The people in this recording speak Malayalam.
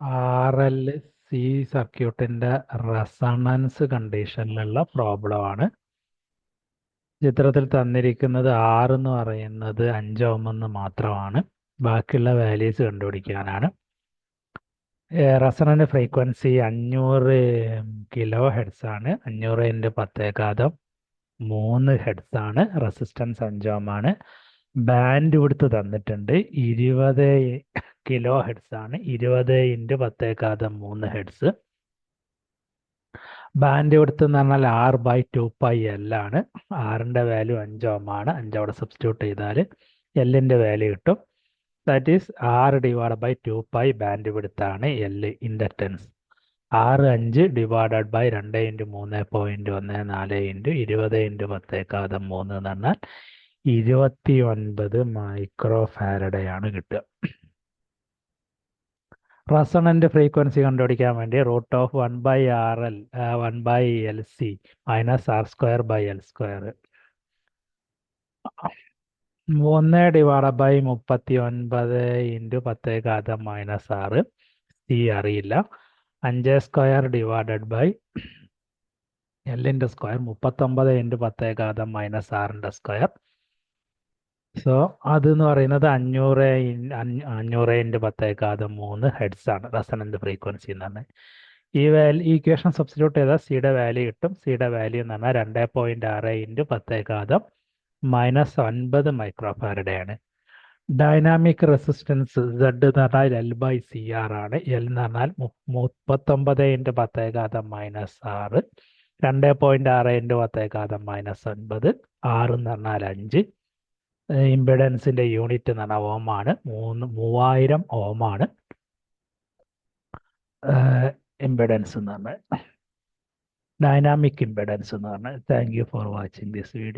ആർ എൽ സി സർക്യൂട്ടിൻ്റെ റെസണൻസ് കണ്ടീഷനിലുള്ള പ്രോബ്ലമാണ്. ചിത്രത്തിൽ തന്നിരിക്കുന്നത് ആർ എന്ന് പറയുന്നത് 5 ഓം എന്ന് മാത്രമാണ്. ബാക്കിയുള്ള വാല്യൂസ് കണ്ടുപിടിക്കാനാണ്. റെസണൻ്റ് ഫ്രീക്വൻസി 500 കിലോ ഹെഡ്സ് ആണ്. 500 × 10⁻³ ഹെഡ്സ് ആണ്. റെസിസ്റ്റൻസ് 5 ഓം ആണ്. ബാൻഡ് വിഡ്ത്ത് തന്നിട്ടുണ്ട് 20 കിലോ ഹെഡ്സ് ആണ്. 20 × 10⁻³ ഹെഡ്സ്. ബാൻഡ് വിഡ്ത്ത് എന്ന് പറഞ്ഞാൽ R/2πL ആണ്. ആറിൻ്റെ വാല്യൂ 5 ഓം ആണ്. 5 അവിടെ സബ്സ്റ്റിറ്റ്യൂട്ട് ചെയ്താൽ എല്ലിൻ്റെ വാല്യൂ കിട്ടും. That is R/2π bandwidth ആണ്. L inductance. 6 5 ഡിവൈഡഡ് ബൈ 2 × 3.14 × 20 × 10⁻³ എന്ന് പറഞ്ഞാൽ 29 മൈക്രോ ഫാരഡയാണ് കിട്ടുക. റെസണൻ്റ് ഫ്രീക്വൻസി കണ്ടുപിടിക്കാൻ വേണ്ടി √1/RL 1/LC -R²/L². 1/39 × 10⁻⁻⁶ C അറിയില്ല. 5² ഡിവൈഡഡ് ബൈ L² 39 × 10⁻⁻⁶ സോ അതെന്ന് പറയുന്നത് 500 × 10⁻³ ഹെഡ്സ് ആണ് റെസണൻ്റ് ഫ്രീക്വൻസി എന്ന് പറഞ്ഞാൽ. ഈ ഇക്വേഷൻ സബ്സ്റ്റിറ്റ്യൂട്ട് ചെയ്താൽ സിയുടെ വാല്യൂ കിട്ടും. സിയുടെ വാല്യൂ എന്ന് പറഞ്ഞാൽ 2.6 × 10⁻⁻⁹ മൈക്രോ ഫാരഡയാണ്. ഡൈനാമിക് റെസിസ്റ്റൻസ് Z എന്ന് പറഞ്ഞാൽ L/CR ആണ്. L എന്ന് പറഞ്ഞാൽ 39 × 10⁻⁻⁶ 2.6 × 10⁻⁻⁹ R എന്ന് പറഞ്ഞാൽ 5. ഇമ്പിഡൻസിൻ്റെ യൂണിറ്റ് എന്ന് പറഞ്ഞാൽ ഓം ആണ്. 3000 ഓം ആണ് ഇമ്പിഡൻസ് എന്ന് പറഞ്ഞാൽ, ഡൈനാമിക് ഇമ്പിഡൻസ് എന്ന് പറഞ്ഞാൽ. Thank you for watching this video.